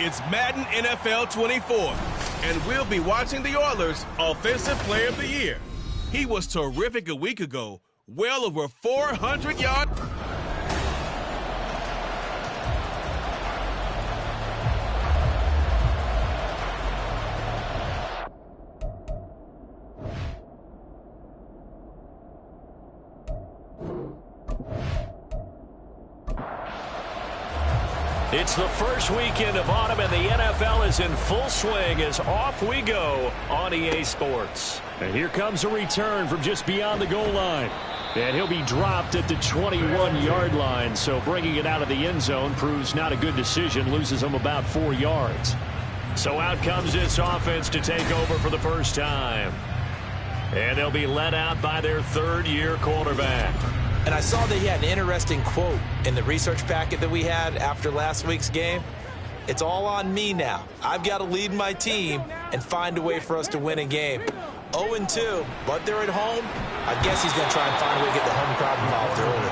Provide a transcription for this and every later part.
It's Madden NFL 24, and we'll be watching the Oilers' Offensive Player of the Year. He was terrific a week ago, well over 400 yards. It's the first weekend of autumn, and the NFL is in full swing as off we go on EA Sports. And here comes a return from just beyond the goal line. And he'll be dropped at the 21-yard line, so bringing it out of the end zone proves not a good decision, loses him about 4 yards. So out comes this offense to take over for the first time. And they'll be led out by their third-year quarterback. And I saw that he had an interesting quote in the research packet that we had after last week's game. It's all on me now. I've got to lead my team and find a way for us to win a game. 0-2, but they're at home. I guess he's going to try and find a way to get the home crowd involved early.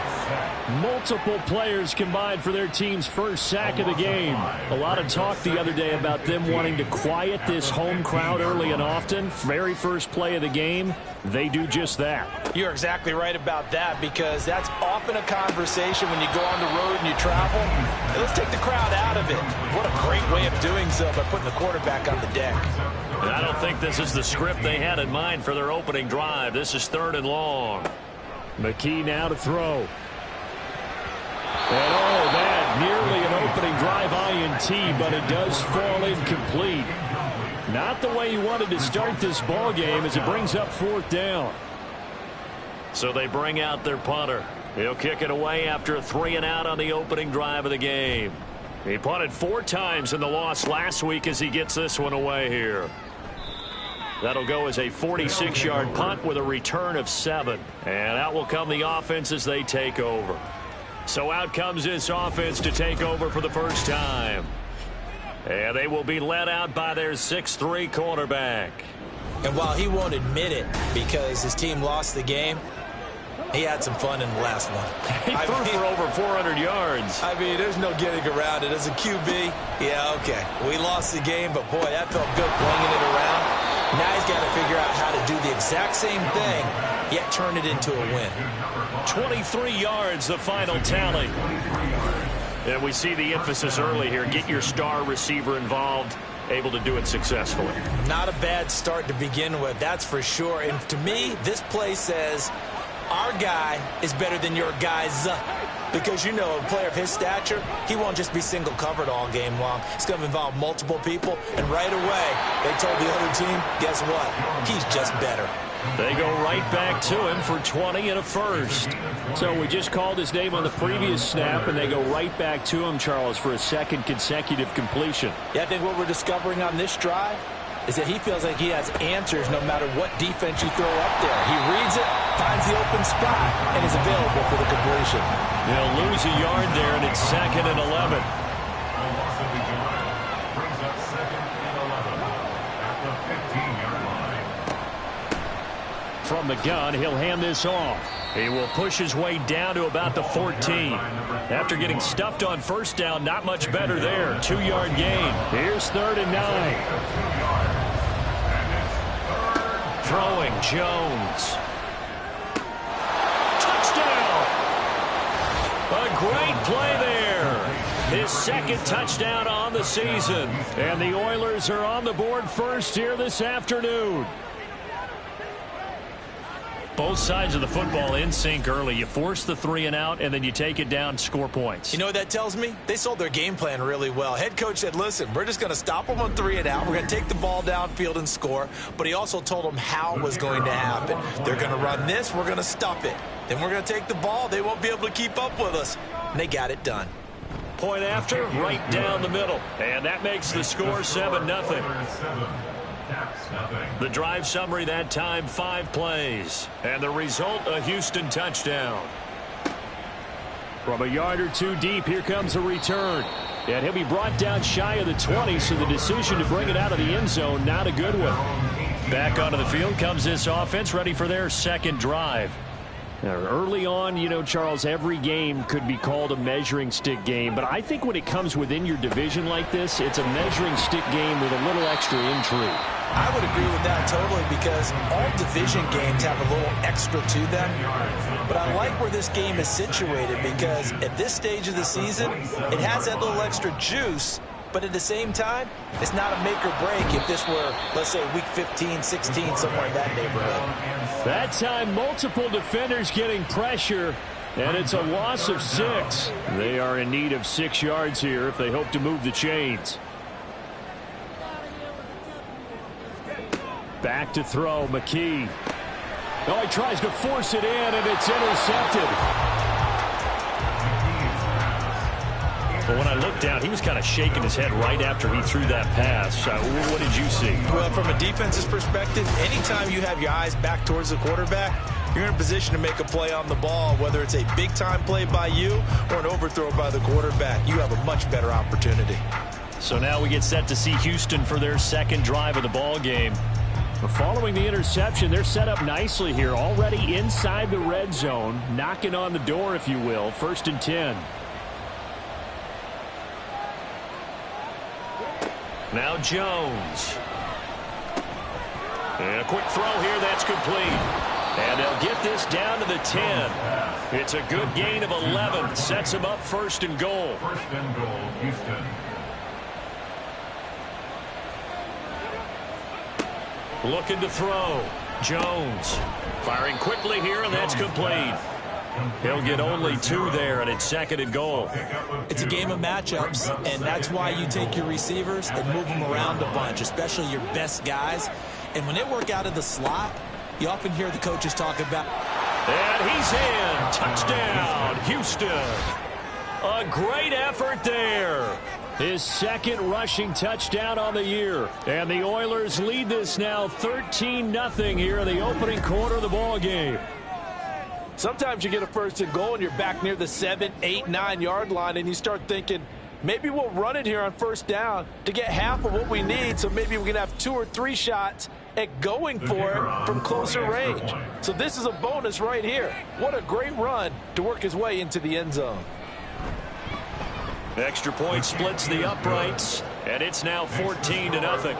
Multiple players combined for their team's first sack of the game. A lot of talk the other day about them wanting to quiet this home crowd early and often. Very first play of the game, they do just that. You're exactly right about that, because that's often a conversation when you go on the road and you travel. Hey, let's take the crowd out of it. What a great way of doing so by putting the quarterback on the deck. And I don't think this is the script they had in mind for their opening drive. This is 3rd and long. McKee now to throw. And oh, that nearly an opening drive INT, but it does fall incomplete. Not the way he wanted to start this ball game as it brings up 4th down. So they bring out their punter. He'll kick it away after a 3-and-out on the opening drive of the game. He punted 4 times in the loss last week as he gets this one away here. That'll go as a 46-yard punt with a return of 7. And out will come the offense as they take over. So out comes this offense to take over for the first time. And they will be led out by their 6'3" quarterback. And while he won't admit it because his team lost the game, he had some fun in the last one. He threw for over 400 yards. I mean, there's no getting around it. As a QB, yeah, okay. We lost the game, but boy, that felt good bringing it around. Now he's got to figure out how to do the exact same thing, yet turn it into a win. 23 yards, the final tally. And we see the emphasis early here. Get your star receiver involved, able to do it successfully. Not a bad start to begin with, that's for sure. And to me, this play says our guy is better than your guys. Because, you know, a player of his stature, he won't just be single covered all game long. It's going to involve multiple people. And right away, they told the other team, guess what? He's just better. They go right back to him for 20 and a first. So we just called his name on the previous snap, and they go right back to him, Charles, for a second consecutive completion. Yeah, I think what we're discovering on this drive is that he feels like he has answers no matter what defense you throw up there. He reads it, finds the open spot, and is available for the completion. They'll lose a yard there, and it's 2nd and 11. From the gun, he'll hand this off. He will push his way down to about the 14. After getting stuffed on first down, not much better there. 2-yard gain. Here's 3rd and 9. Throwing Jones. Touchdown! A great play there. His 2nd touchdown on the season. And the Oilers are on the board first here this afternoon. Both sides of the football in sync early. You force the 3-and-out, and then you take it down, score points. You know what that tells me? They sold their game plan really well. Head coach said, listen, we're just going to stop them on 3-and-out. We're going to take the ball downfield and score. But he also told them how it was going to happen. They're going to run this. We're going to stop it. Then we're going to take the ball. They won't be able to keep up with us. And they got it done. Point after, right down the middle. And that makes the score 7-0. The drive summary that time, 5 plays. And the result, a Houston touchdown. From a yard or 2 deep, here comes a return. And he'll be brought down shy of the 20, so the decision to bring it out of the end zone, not a good one. Back onto the field comes this offense, ready for their 2nd drive. Early on, you know, Charles, every game could be called a measuring stick game. But I think when it comes within your division like this, it's a measuring stick game with a little extra intrigue. I would agree with that totally, because all division games have a little extra to them. But I like where this game is situated, because at this stage of the season, it has that little extra juice. But at the same time, it's not a make or break if this were, let's say, week 15, 16, somewhere in that neighborhood. That time, multiple defenders getting pressure, and it's a loss of 6. They are in need of 6 yards here if they hope to move the chains. Back to throw, McKee. Oh, he tries to force it in, and it's intercepted. But when I looked down, he was kind of shaking his head right after he threw that pass. What did you see? Well, from a defense's perspective, anytime you have your eyes back towards the quarterback, you're in a position to make a play on the ball, whether it's a big-time play by you or an overthrow by the quarterback. You have a much better opportunity. So now we get set to see Houston for their second drive of the ball game. But following the interception, they're set up nicely here, already inside the red zone, knocking on the door, if you will. 1st and 10. Now Jones. And a quick throw here, that's complete. And they'll get this down to the 10. It's a good gain of 11. Sets them up 1st and goal. 1st and goal, Houston. Looking to throw. Jones. Firing quickly here, and that's complete. He'll get only 2 there, and it's 2nd and goal. It's a game of matchups, and that's why you take your receivers and move them around a bunch, especially your best guys. And when they work out of the slot, you often hear the coaches talk about. And he's in. Touchdown, Houston. A great effort there. His 2nd rushing touchdown on the year. And the Oilers lead this now 13-0 here in the opening quarter of the ball game. Sometimes you get a 1st and goal and you're back near the 7, 8, 9 yard line, and you start thinking, maybe we'll run it here on 1st down to get half of what we need, so maybe we can have 2 or 3 shots at going for it from closer range. So this is a bonus right here. What a great run to work his way into the end zone. Extra point splits the uprights, and it's now 14-0.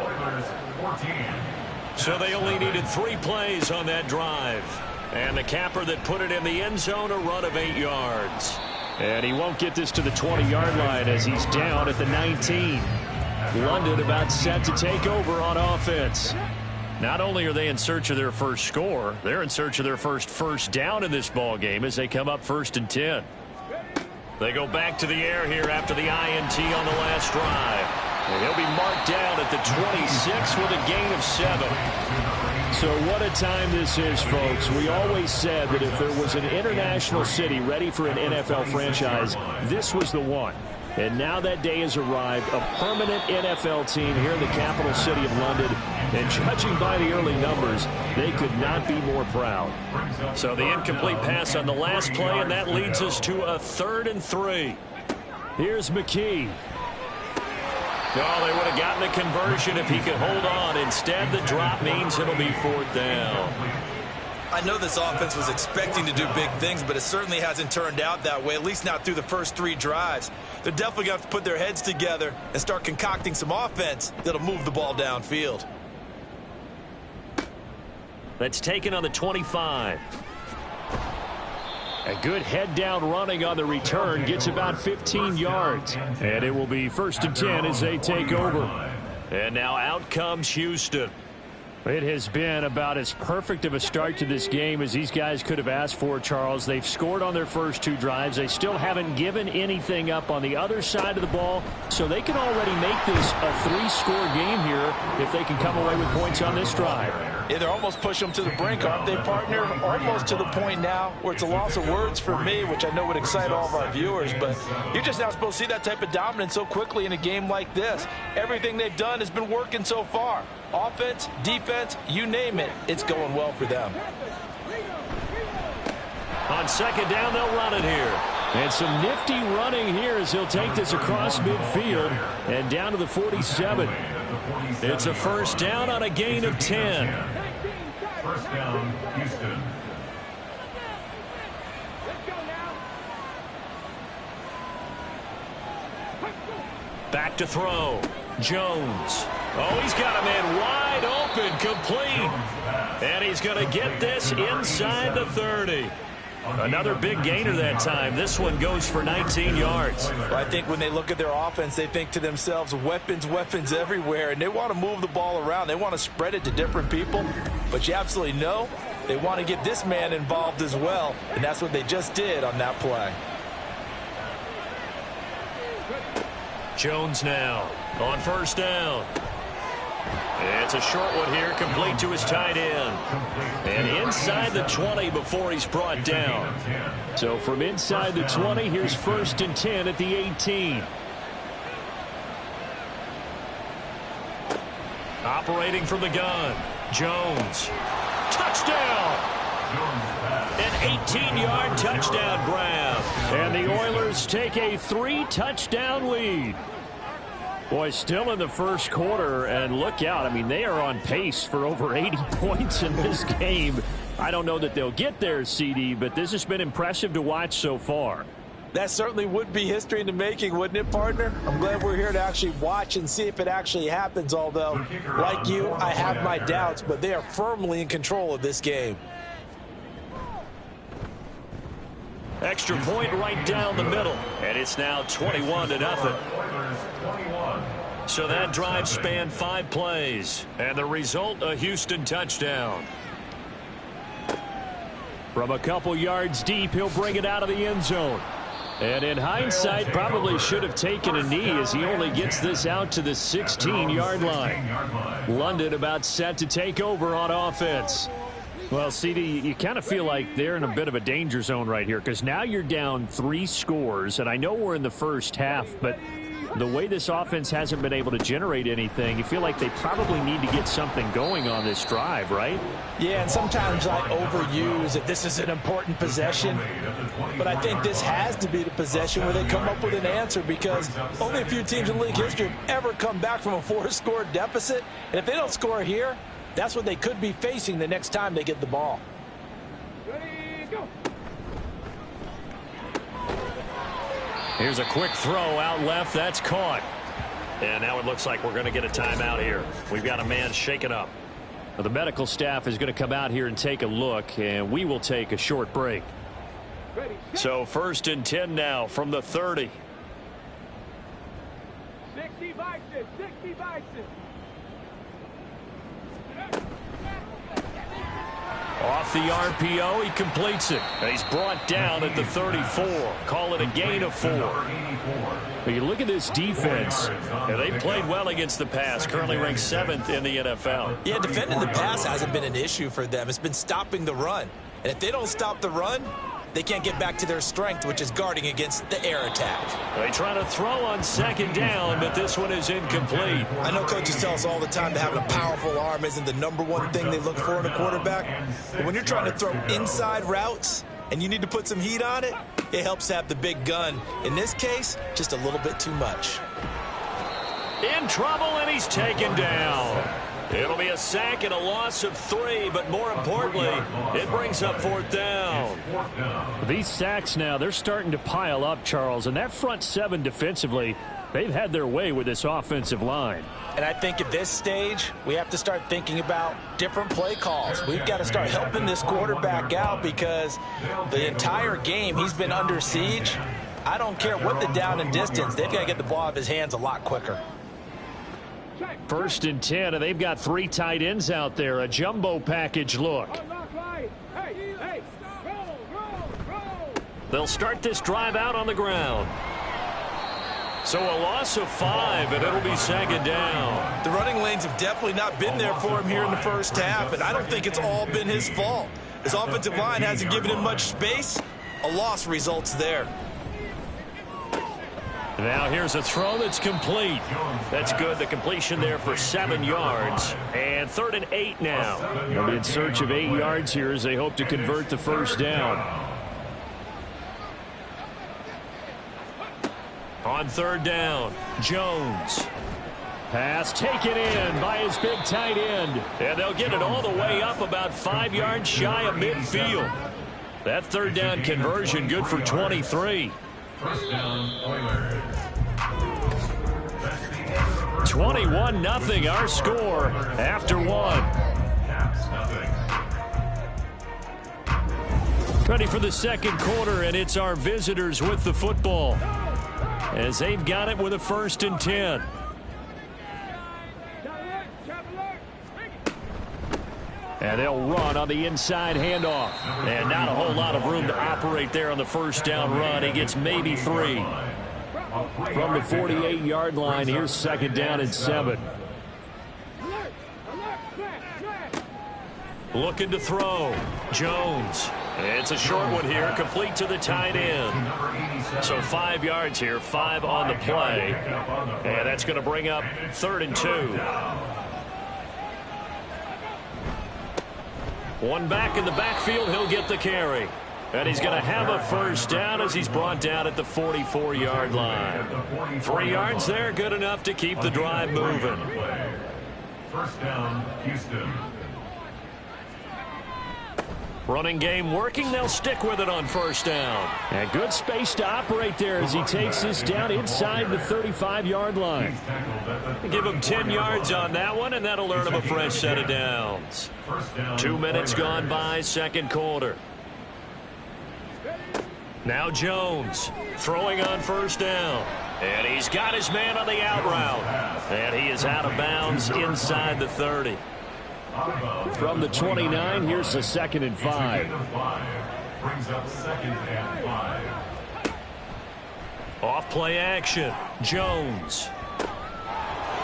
So they only needed 3 plays on that drive. And the capper that put it in the end zone, a run of 8 yards. And he won't get this to the 20-yard line as he's down at the 19. London about set to take over on offense. Not only are they in search of their first score, they're in search of their first down in this ball game as they come up 1st and 10. They go back to the air here after the INT on the last drive. And he'll be marked down at the 26 with a gain of 7. So what a time this is, folks. We always said that if there was an international city ready for an NFL franchise, this was the one. And now that day has arrived, a permanent NFL team here in the capital city of London. And judging by the early numbers, they could not be more proud. So the incomplete pass on the last play, and that leads us to a 3rd and 3. Here's McKee. Oh, they would have gotten the conversion if he could hold on. Instead, the drop means it'll be 4th down. I know this offense was expecting to do big things, but it certainly hasn't turned out that way, at least not through the first 3 drives. They're definitely going to have to put their heads together and start concocting some offense that'll move the ball downfield. That's taken on the 25. A good head down running on the return, gets about 15 yards. And it will be 1st and 10 as they take over. And now out comes Houston. It has been about as perfect of a start to this game as these guys could have asked for, Charles. They've scored on their first 2 drives. They still haven't given anything up on the other side of the ball, so they can already make this a 3-score game here if they can come away with points on this drive. Yeah, they're almost pushing them to the brink, aren't they, partner? Almost to the point now where it's a loss of words for me, which I know would excite all of our viewers, but you're just not supposed to see that type of dominance so quickly in a game like this. Everything they've done has been working so far. Offense, defense, you name it, it's going well for them. On 2nd down, they'll run it here. And some nifty running here as he'll take this across midfield and down to the 47. It's a 1st down on a gain of 10. 1st down, Houston. Back to throw. Jones. Oh, he's got a man wide open, complete. And he's going to get this inside the 30. Another big gainer that time. This one goes for 19 yards. Well, I think when they look at their offense, they think to themselves, weapons, weapons everywhere. And they want to move the ball around. They want to spread it to different people. But you absolutely know they want to get this man involved as well. And that's what they just did on that play. Jones now on first down. It's a short one here, complete to his tight end. And inside the 20 before he's brought down. So from inside the 20, here's 1st and 10 at the 18. Operating from the gun. Jones. Touchdown! An 18-yard touchdown grab. And the Oilers take a 3-touchdown lead. Boy, still in the first quarter, and look out. I mean, they are on pace for over 80 points in this game. I don't know that they'll get there, CD, but this has been impressive to watch so far. That certainly would be history in the making, wouldn't it, partner? I'm glad we're here to actually watch and see if it actually happens, although, like you, I have my doubts, but they are firmly in control of this game. Extra point right down the middle, and it's now 21-0. So that drive spanned 5 plays, and the result, a Houston touchdown. From a couple yards deep, he'll bring it out of the end zone. And in hindsight, probably should have taken a knee as he only gets this out to the 16-yard line. London about set to take over on offense. Well, CD, you kind of feel like they're in a bit of a danger zone right here because now you're down 3 scores, and I know we're in the first half, but the way this offense hasn't been able to generate anything, you feel like they probably need to get something going on this drive, right? Yeah, and sometimes I overuse that this is an important possession, but I think this has to be the possession where they come up with an answer because only a few teams in league history have ever come back from a 4-score deficit, and if they don't score here, that's what they could be facing the next time they get the ball. Ready, go. Here's a quick throw out left. That's caught. And now it looks like we're going to get a timeout here. We've got a man shaken up. Well, the medical staff is going to come out here and take a look, and we will take a short break. Ready, So 1st and 10 now from the 30. 60 Vikings, 60 Vikings. Off the RPO, he completes it. And he's brought down at the 34. Call it a gain of 4. But you look at this defense, and they've played well against the pass, currently ranked 7th in the NFL. Yeah, defending the pass hasn't been an issue for them. It's been stopping the run. And if they don't stop the run, they can't get back to their strength, which is guarding against the air attack. They try to throw on 2nd down, but this one is incomplete. I know coaches tell us all the time that having a powerful arm isn't the #1 thing they look for in a quarterback. But when you're trying to throw inside routes and you need to put some heat on it, it helps to have the big gun. In this case, just a little bit too much. In trouble, and he's taken down. It'll be a sack and a loss of 3, but more importantly, it brings up 4th down. These sacks now, they're starting to pile up, Charles, and that front 7 defensively, they've had their way with this offensive line. And I think at this stage, we have to start thinking about different play calls. We've got to start helping this quarterback out because the entire game he's been under siege. I don't care what the down and distance, they've got to get the ball out of his hands a lot quicker. 1st and 10, and they've got 3 tight ends out there. A jumbo package look. They'll start this drive out on the ground. So a loss of 5, and it'll be 2nd down. The running lanes have definitely not been there for him here in the first half, and I don't think it's all been his fault. His offensive line hasn't given him much space. A loss results there. Now here's a throw that's complete. That's good. The completion there for 7 yards. And 3rd and 8 now. They'll be in search of 8 yards here as they hope to convert the 1st down. On 3rd down, Jones. Pass taken in by his big tight end. And they'll get it all the way up about 5 yards shy of midfield. That 3rd down conversion good for 23. First down, Oilers. 21-0 our score after one. Ready for the second quarter, and it's our visitors with the football as they've got it with a 1st and 10. And they'll run on the inside handoff. And not a whole lot of room to operate there on the first down run. He gets maybe 3. From the 48-yard line, here's 2nd down and 7. Looking to throw. Jones. It's a short one here, complete to the tight end. So 5 yards here, 5 on the play. And that's going to bring up 3rd and 2. One back in the backfield, he'll get the carry. And he's going to have a 1st down as he's brought down at the 44-yard line. 3 yards there, good enough to keep the drive moving. 1st down, Houston. Running game working, they'll stick with it on 1st down. And good space to operate there as he takes this down inside the 35-yard line. Give him 10 yards on that one, and that'll earn him a fresh set of downs. 2 minutes gone by, second quarter. Now Jones throwing on 1st down. And he's got his man on the out route. And he is out of bounds inside the 30. From the 29, here's the 2nd and 5. Brings up 2nd and 5. Off play action. Jones.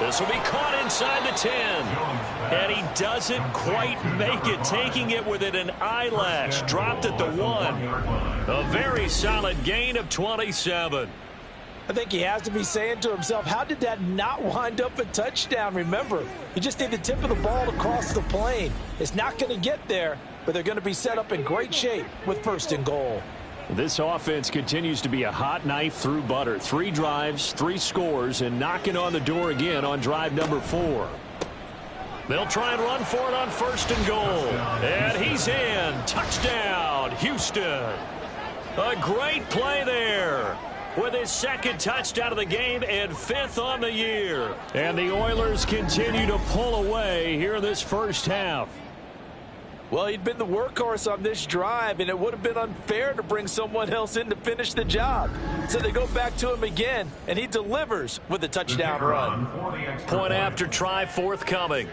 This will be caught inside the 10. And he doesn't quite make it, taking it within an eyelash. Dropped at the 1. A very solid gain of 27. I think he has to be saying to himself, how did that not wind up a touchdown? Remember, you just need the tip of the ball to cross the plane. It's not going to get there, but they're going to be set up in great shape with 1st and goal. This offense continues to be a hot knife through butter. 3 drives, 3 scores, and knocking on the door again on drive number 4. They'll try and run for it on 1st and goal. And he's in. Touchdown, Houston. A great play there, with his 2nd touchdown of the game and 5th on the year. And the Oilers continue to pull away here in this first half. Well, he'd been the workhorse on this drive, and it would have been unfair to bring someone else in to finish the job. So they go back to him again, and he delivers with a touchdown run. Point after try forthcoming.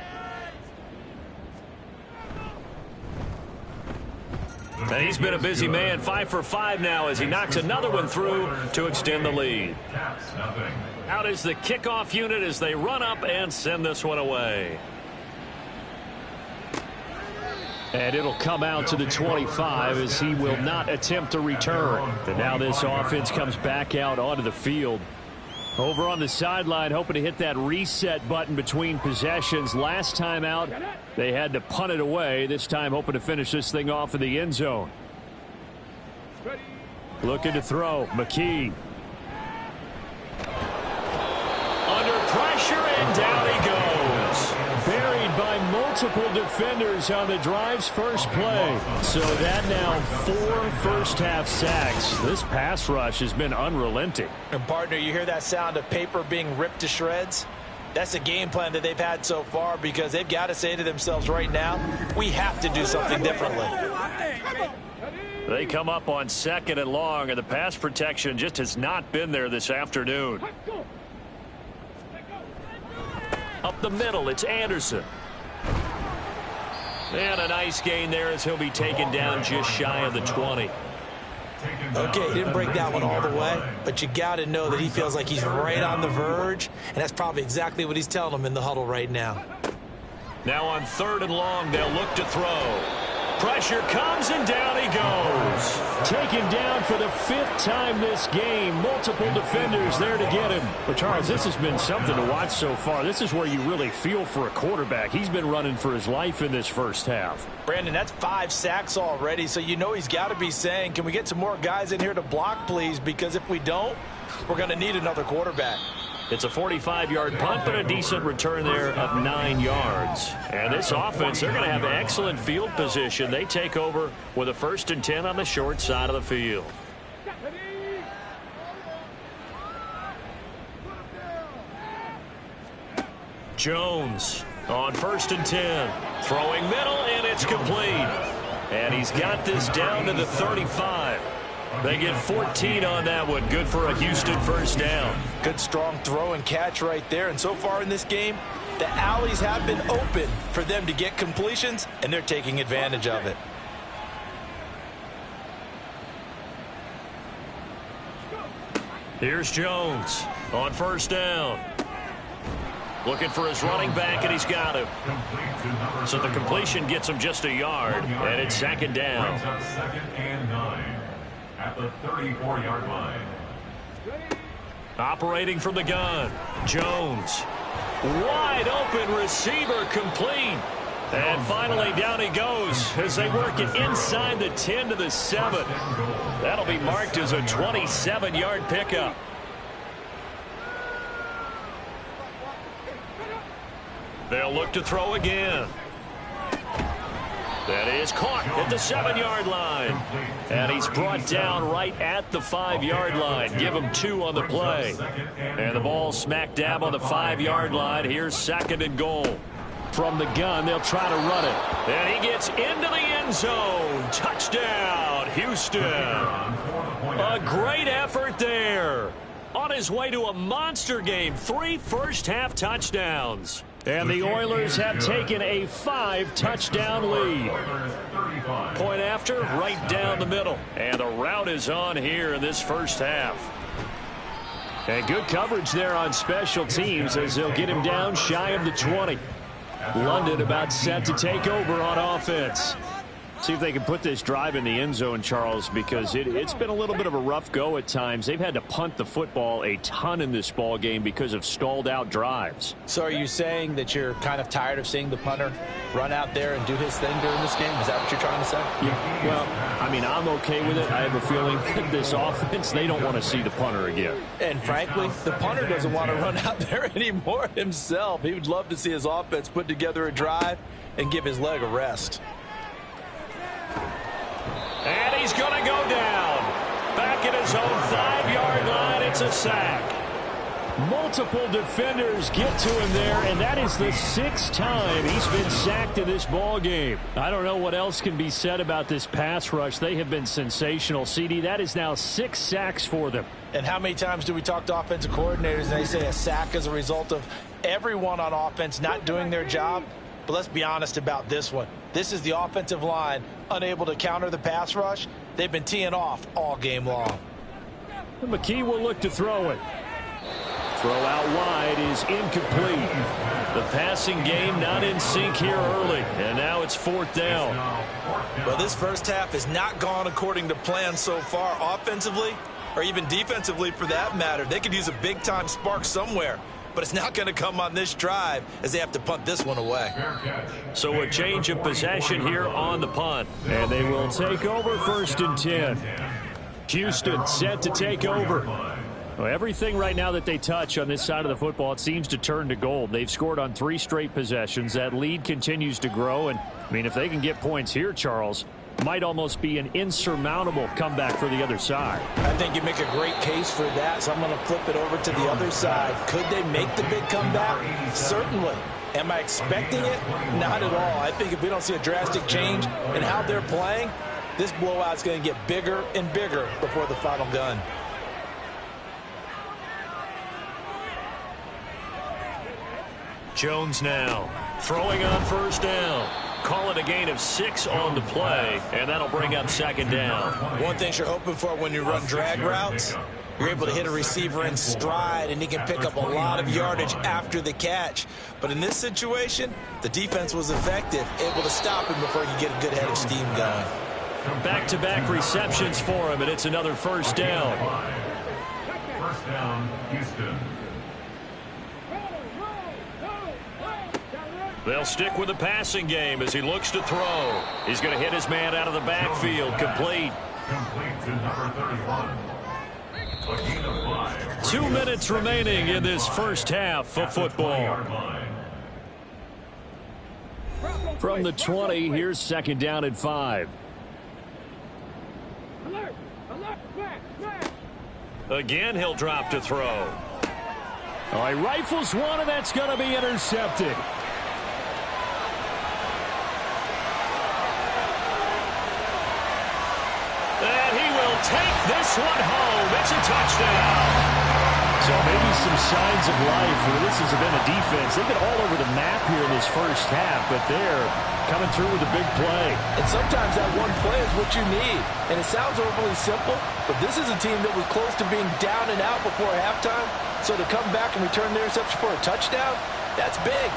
And he's been a busy man, 5 for 5 now as he knocks another one through to extend the lead. Out is the kickoff unit as they run up and send this one away. And it'll come out to the 25 as he will not attempt to return. And now this offense comes back out onto the field. Over on the sideline, hoping to hit that reset button between possessions. Last time out, they had to punt it away. This time, hoping to finish this thing off in the end zone. Looking to throw. McKee. Under pressure, and down he goes. Buried by multiple defenders on the drive's first play. So that now 4 first-half sacks. This pass rush has been unrelenting. And partner, you hear that sound of paper being ripped to shreds? That's the game plan that they've had so far, because they've got to say to themselves right now, we have to do something differently. They come up on 2nd and long, and the pass protection just has not been there this afternoon. Up the middle, it's Anderson. And a nice gain there as he'll be taken down just shy of the 20. Okay, he didn't break that one all the way, but you got to know that he feels like he's right on the verge, and that's probably exactly what he's telling them in the huddle right now. Now on 3rd and long, they'll look to throw. Pressure comes, and down he goes. Taken down for the 5th time this game. Multiple defenders there to get him. But Charles, this has been something to watch so far. This is where you really feel for a quarterback. He's been running for his life in this first half. Brandon, that's 5 sacks already, so you know he's got to be saying, can we get some more guys in here to block, please? Because if we don't, we're going to need another quarterback. It's a 45-yard punt, but a decent return there of 9 yards. And this offense, they're going to have excellent field position. They take over with a 1st and 10 on the short side of the field. Jones on 1st and 10. Throwing middle, and it's complete. And he's got this down to the 35. They get 14 on that one. Good for a Houston first down. Good strong throw and catch right there. And so far in this game, the alleys have been open for them to get completions, and they're taking advantage of it. Here's Jones on 1st down. Looking for his running back, and he's got him. So the completion gets him just a yard, and it's 2nd down. Brings up 2nd and 9 at the 34-yard line. Operating from the gun, Jones. Wide open receiver, complete. And finally down he goes as they work it inside the 10 to the 7. That'll be marked as a 27-yard pickup. They'll look to throw again. That is caught at the 7-yard line. And he's brought down right at the 5-yard line. Give him 2 on the play. And the ball smack dab on the 5-yard line. Here's 2nd and goal. From the gun, they'll try to run it. And he gets into the end zone. Touchdown, Houston. A great effort there. On his way to a monster game. 3 first-half touchdowns. And the Oilers have taken a 5-touchdown lead. Point after, right down the middle. And the route is on here in this first half. And good coverage there on special teams as they'll get him down shy of the 20. London about set to take over on offense. See if they can put this drive in the end zone, Charles, because it's been a little bit of a rough go at times. They've had to punt the football a ton in this ball game because of stalled out drives. So are you saying that you're kind of tired of seeing the punter run out there and do his thing during this game? Is that what you're trying to say? Yeah, well, I mean, I'm okay with it. I have a feeling that this offense, they don't want to see the punter again. And frankly, the punter doesn't want to run out there anymore himself. He would love to see his offense put together a drive and give his leg a rest. And he's going to go down. Back at his own 5-yard line, it's a sack. Multiple defenders get to him there, and that is the 6th time he's been sacked in this ball game. I don't know what else can be said about this pass rush. They have been sensational. CD, that is now 6 sacks for them. And how many times do we talk to offensive coordinators and they say a sack is a result of everyone on offense not doing their job? But let's be honest about this one. This is the offensive line unable to counter the pass rush. They've been teeing off all game long. McKee will look to throw it. Throw out wide is incomplete. The passing game not in sync here early. And now it's 4th down. Well, this first half has not gone according to plan so far offensively or even defensively for that matter. They could use a big-time spark somewhere. But it's not going to come on this drive as they have to punt this one away. So a change of possession here on the punt. And they will take over 1st and 10. Houston set to take over. Well, everything right now that they touch on this side of the football, it seems to turn to gold. They've scored on 3 straight possessions. That lead continues to grow. And, I mean, if they can get points here, Charles, might almost be an insurmountable comeback for the other side. I think you make a great case for that, so I'm going to flip it over to the other side. Could they make the big comeback? Certainly. Am I expecting it? Not at all. I think if we don't see a drastic change in how they're playing, this blowout's going to get bigger and bigger before the final gun. Jones now throwing on 1st down. Call it a gain of 6 on the play, and that'll bring up 2nd down. One thing you're hoping for when you run drag routes, you're able to hit a receiver in stride, and he can pick up a lot of yardage after the catch. But in this situation, the defense was effective, able to stop him before you get a good head of steam going. Back-to-back receptions for him, and it's another 1st down. 1st down, Houston. They'll stick with the passing game as he looks to throw. He's going to hit his man out of the backfield. Complete. Complete to number 31. A gain of 5. 2 minutes remaining in this first half of football. From the 20, here's 2nd down and 5. Again, he'll drop to throw. All right, rifles one, and that's going to be intercepted. And he will take this one home. It's a touchdown. So maybe some signs of life for this has been a defense. They've been all over the map here in this first half, but they're coming through with a big play. And sometimes that one play is what you need. And it sounds overly simple, but this is a team that was close to being down and out before halftime. So to come back and return the interception for a touchdown, that's big.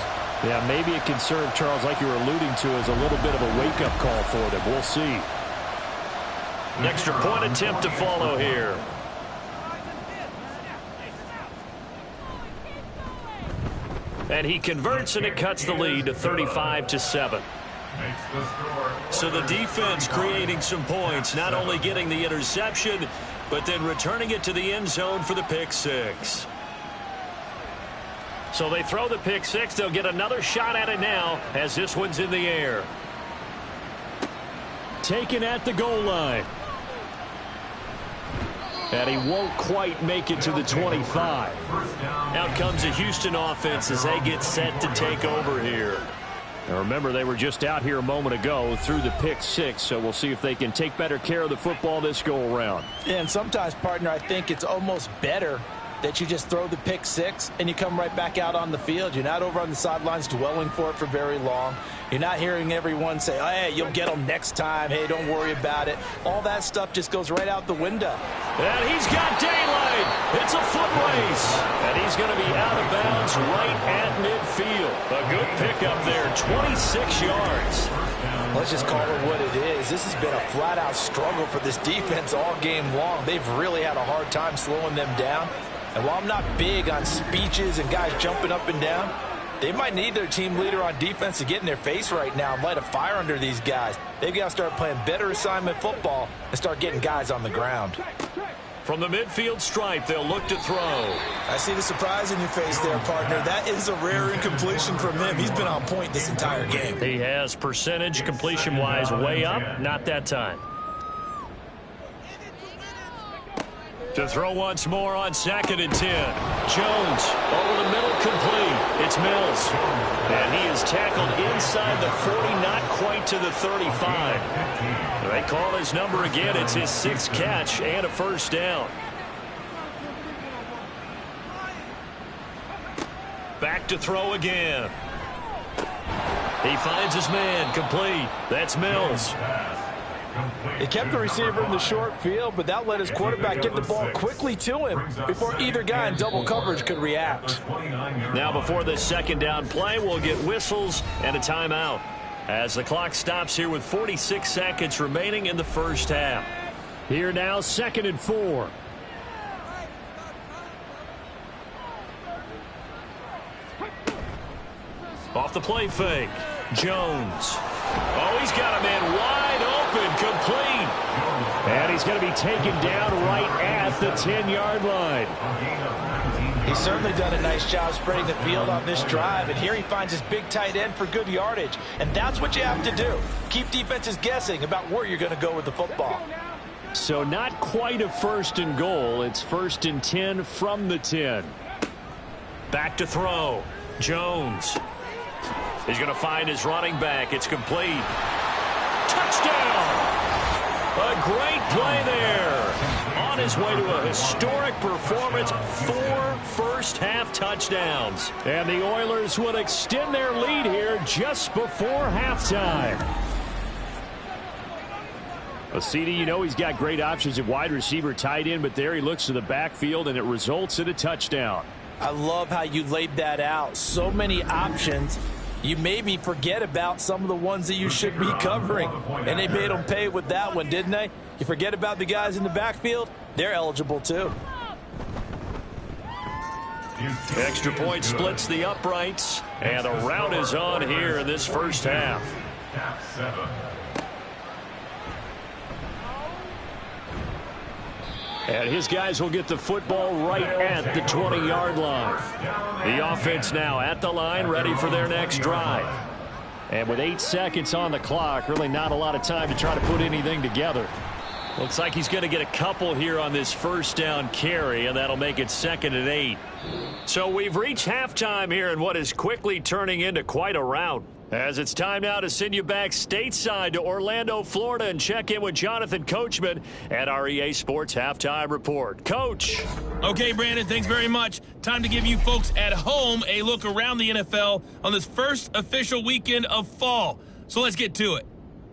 Yeah, maybe it can serve, Charles, like you were alluding to, as a little bit of a wake-up call for them. We'll see. An extra point attempt to follow here. And he converts, and it cuts the lead to 35-7. So the defense creating some points, not only getting the interception, but then returning it to the end zone for the pick six. So they throw the pick six. They'll get another shot at it now as this one's in the air. Taken at the goal line. And he won't quite make it to the 25. Out comes the Houston offense as they get set to take over here. Now remember, they were just out here a moment ago through the pick six, so we'll see if they can take better care of the football this go-around. Yeah, and sometimes, partner, I think it's almost better that you just throw the pick six and you come right back out on the field. You're not over on the sidelines dwelling for it for very long. You're not hearing everyone say, oh, hey, you'll get them next time. Hey, don't worry about it. All that stuff just goes right out the window. And he's got daylight. It's a foot race. And he's going to be out of bounds right at midfield. A good pickup there, 26 yards. Let's just call it what it is. This has been a flat-out struggle for this defense all game long. They've really had a hard time slowing them down. And while I'm not big on speeches and guys jumping up and down, they might need their team leader on defense to get in their face right now and light a fire under these guys. They've got to start playing better assignment football and start getting guys on the ground. From the midfield stripe, they'll look to throw. I see the surprise in your face there, partner. That is a rare incompletion from him. He's been on point this entire game. He has percentage completion-wise way up. Not that time. To throw once more on 2nd and 10. Jones over the middle, complete. It's Mills. And he is tackled inside the 40, not quite to the 35. They call his number again. It's his 6th catch and a first down. Back to throw again. He finds his man, complete. That's Mills. He kept the receiver in the short field, but that let his quarterback get the ball quickly to him before either guy in double coverage could react. Now before this second down play, we'll get whistles and a timeout as the clock stops here with 46 seconds remaining in the first half. Here now, 2nd and 4. Off the play fake, Jones. Oh, he's got a man wide open, complete. And he's going to be taken down right at the 10-yard line. He's certainly done a nice job spreading the field on this drive, and here he finds his big tight end for good yardage. And that's what you have to do. Keep defenses guessing about where you're going to go with the football. So not quite a 1st and goal. It's 1st and 10 from the 10. Back to throw, Jones. He's going to find his running back. It's complete. Touchdown! A great play there. On his way to a historic performance, 4 first-half touchdowns. And the Oilers would extend their lead here just before halftime. Well, CD, you know he's got great options at wide receiver, tight end, but there he looks to the backfield, and it results in a touchdown. I love how you laid that out. So many options. You maybe forget about some of the ones that you should be covering. And they made them pay with that one, didn't they? You forget about the guys in the backfield, they're eligible too. Extra point splits the uprights, and the route is on here in this first half. And his guys will get the football right at the 20-yard line. The offense now at the line, ready for their next drive. And with 8 seconds on the clock, really not a lot of time to try to put anything together. Looks like he's going to get a couple here on this first down carry, and that'll make it 2nd and 8. So we've reached halftime here in what is quickly turning into quite a rout. As it's time now to send you back stateside to Orlando, Florida, and check in with Jonathan Coachman at our EA Sports Halftime Report. Coach. Okay, Brandon, thanks very much. Time to give you folks at home a look around the NFL on this first official weekend of fall. So let's get to it.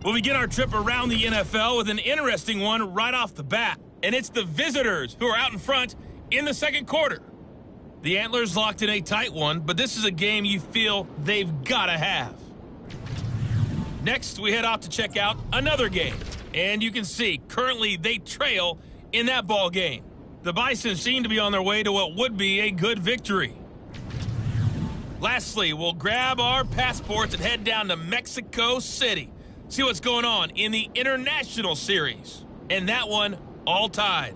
We'll begin our trip around the NFL with an interesting one right off the bat. And it's the visitors who are out in front in the second quarter. The Antlers locked in a tight one, but this is a game you feel they've got to have. Next, we head off to check out another game. And you can see, currently they trail in that ball game. The Bison seem to be on their way to what would be a good victory. Lastly, we'll grab our passports and head down to Mexico City. See what's going on in the International Series. And that one all tied.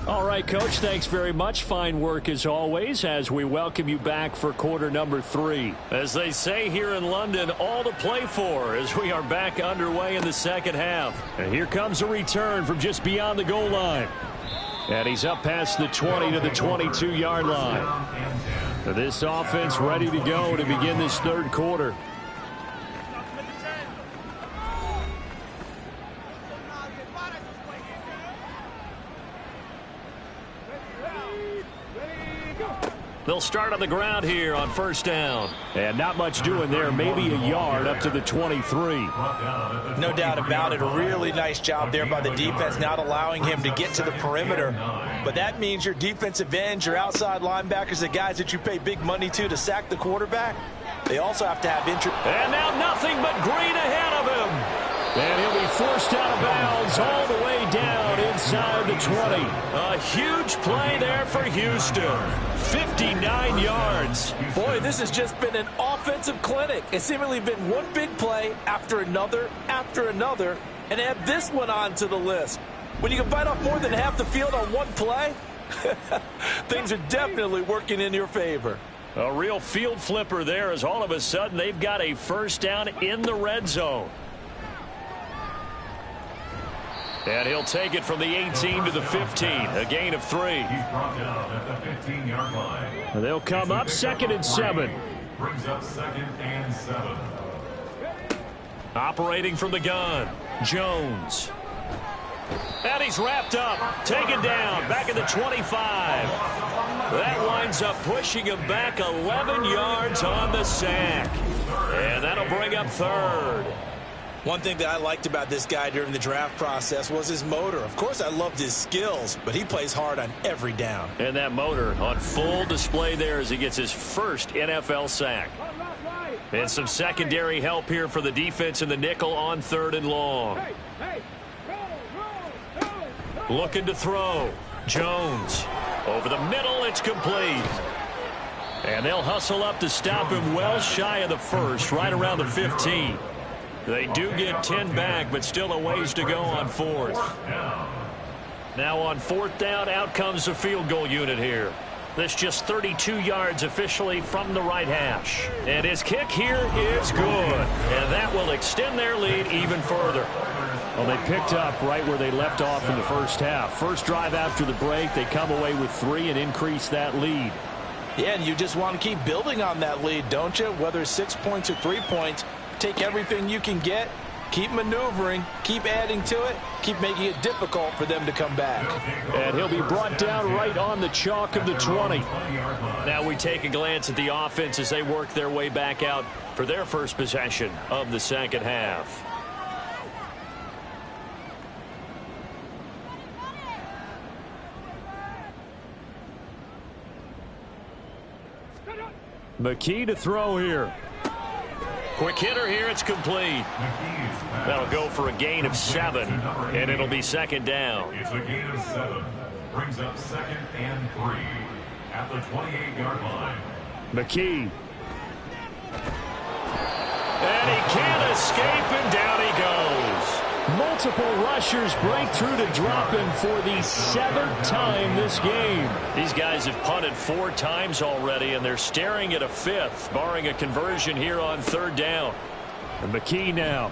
All right, Coach, thanks very much. Fine work as always as we welcome you back for quarter number 3. As they say here in London, all to play for as we are back underway in the second half. And here comes a return from just beyond the goal line. And he's up past the 20 to the 22-yard line. This offense ready to go to begin this third quarter. They'll start on the ground here on first down. And not much doing there. Maybe a yard up to the 23. No doubt about it. A really nice job there by the defense, not allowing him to get to the perimeter. But that means your defensive ends, your outside linebackers, the guys that you pay big money to sack the quarterback, they also have to have interest. And now nothing but green ahead of him. And he'll be forced out of bounds all the way down inside the 20. A huge play there for Houston. 59 yards. Boy, this has just been an offensive clinic. It's seemingly been one big play after another, and add this one on to the list. When you can bite off more than half the field on one play, things are definitely working in your favor. A real field flipper there as all of a sudden they've got a first down in the red zone. And he'll take it from the 18 to the 15, a gain of 3. He's brought down at the 15-yard line. They'll come up 2nd and 7. Brings up 2nd and 7. Operating from the gun, Jones. And he's wrapped up, taken down, back at the 25. That winds up pushing him back 11 yards on the sack. And that'll bring up 3rd. One thing that I liked about this guy during the draft process was his motor. Of course, I loved his skills, but he plays hard on every down. And that motor on full display there as he gets his first NFL sack. And some secondary help here for the defense in the nickel on 3rd and long. Looking to throw. Jones. Over the middle, it's complete. And they'll hustle up to stop him well shy of the first, right around the 15. They do get 10 back, but still a ways to go on 4th. Now on 4th down, out comes the field goal unit here. This just 32 yards officially from the right hash. And his kick here is good. And that will extend their lead even further. Well, they picked up right where they left off in the first half. First drive after the break, they come away with 3 and increase that lead. Yeah, and you just want to keep building on that lead, don't you? Whether it's 6 points or 3 points, take everything you can get, keep maneuvering, keep adding to it, keep making it difficult for them to come back. And he'll be brought down right on the chalk of the 20. Now we take a glance at the offense as they work their way back out for their first possession of the second half. McKee to throw here. Quick hitter here, it's complete. That'll go for a gain of 7, and it'll be 2nd down. It's a gain of 7. Brings up 2nd and 3. at the 28-yard line. McKee. And he can't escape, and down he goes. Multiple rushers break through to drop him for the 7th time this game. These guys have punted 4 times already, and they're staring at a 5th, barring a conversion here on 3rd down. And McKee now.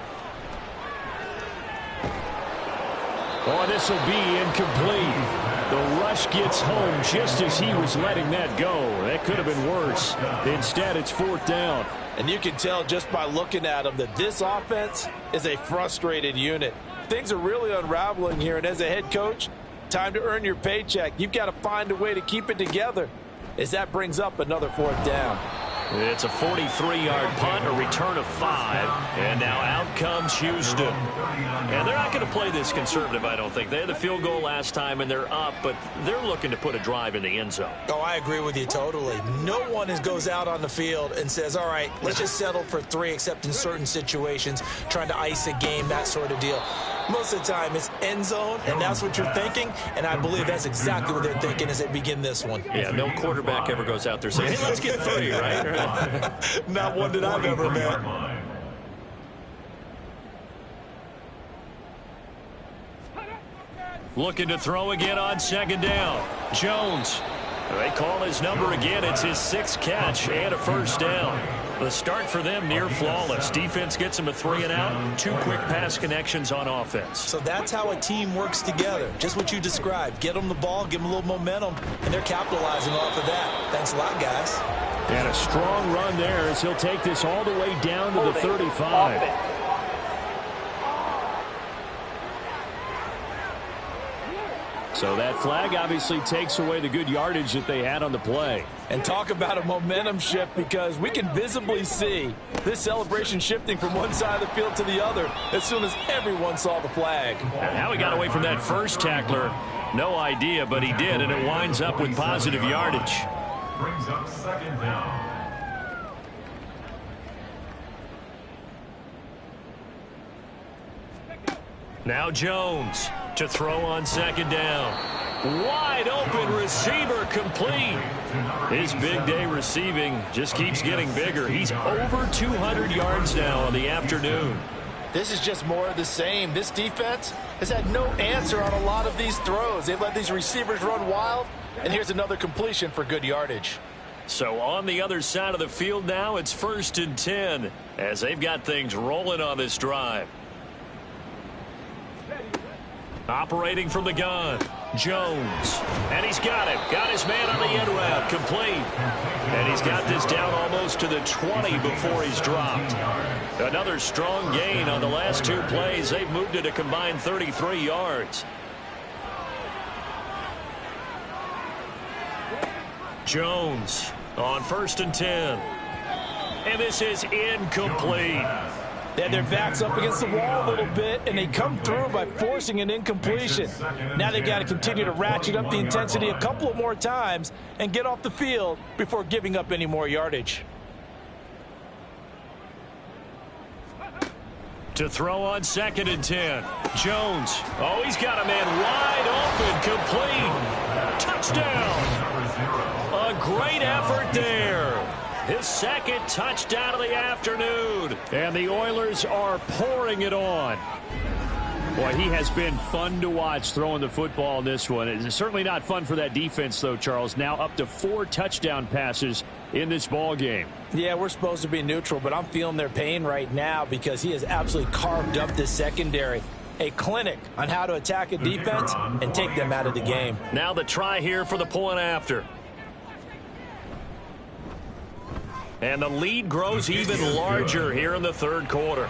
Oh, this will be incomplete. The rush gets home just as he was letting that go. That could have been worse. Instead, it's 4th down. And you can tell just by looking at them that this offense is a frustrated unit. Things are really unraveling here, and as a head coach, time to earn your paycheck. You've got to find a way to keep it together as that brings up another 4th down. It's a 43-yard punt, a return of 5, and now out comes Houston. And they're not going to play this conservative, I don't think. They had the field goal last time, and they're up, but they're looking to put a drive in the end zone. Oh, I agree with you totally. No one goes out on the field and says, all right, let's just settle for 3, except in certain situations, trying to ice a game, that sort of deal. Most of the time, it's end zone, and that's what you're thinking, and I believe that's exactly what they're thinking as they begin this one. Yeah, no quarterback ever goes out there saying, hey, let's get 3, right? Not one that I've ever met. Looking to throw again on 2nd down. Jones. They call his number again. It's his 6th catch and a 1st down. The start for them near flawless. Defense gets him a 3 and out. 2 quick pass connections on offense. So that's how a team works together. Just what you described. Get them the ball, give them a little momentum, and they're capitalizing off of that. Thanks a lot, guys. And a strong run there as he'll take this all the way down to the 35. So that flag obviously takes away the good yardage that they had on the play. And talk about a momentum shift, because we can visibly see this celebration shifting from one side of the field to the other as soon as everyone saw the flag. And how he got away from that first tackler, no idea, but he did, and it winds up with positive yardage. Brings up 2nd down. Now Jones to throw on 2nd down. Wide open receiver, complete. His big day receiving just keeps getting bigger. He's over 200 yards now on the afternoon. This is just more of the same. This defense has had no answer on a lot of these throws. They've let these receivers run wild, and here's another completion for good yardage. So on the other side of the field now, it's 1st and 10 as they've got things rolling on this drive. Operating from the gun, Jones. And he's got him. Got his man on the end route. Complete. And he's got this down almost to the 20 before he's dropped. Another strong gain on the last 2 plays. They've moved it a combined 33 yards. Jones on 1st and 10. And this is incomplete. They had their backs up against the wall a little bit, and they come through by forcing an incompletion. Now they've got to continue to ratchet up the intensity a couple of more times and get off the field before giving up any more yardage. To throw on 2nd and 10. Jones. Oh, he's got a man wide open, complete. Touchdown. A great effort there. His 2nd touchdown of the afternoon. And the Oilers are pouring it on. Boy, he has been fun to watch throwing the football in this one. It's certainly not fun for that defense, though, Charles. Now up to 4 touchdown passes in this ball game. Yeah, we're supposed to be neutral, but I'm feeling their pain right now because he has absolutely carved up this secondary. A clinic on how to attack a defense and take them out of the game. Now the try here for the point after. And the lead grows even larger here in the 3rd quarter.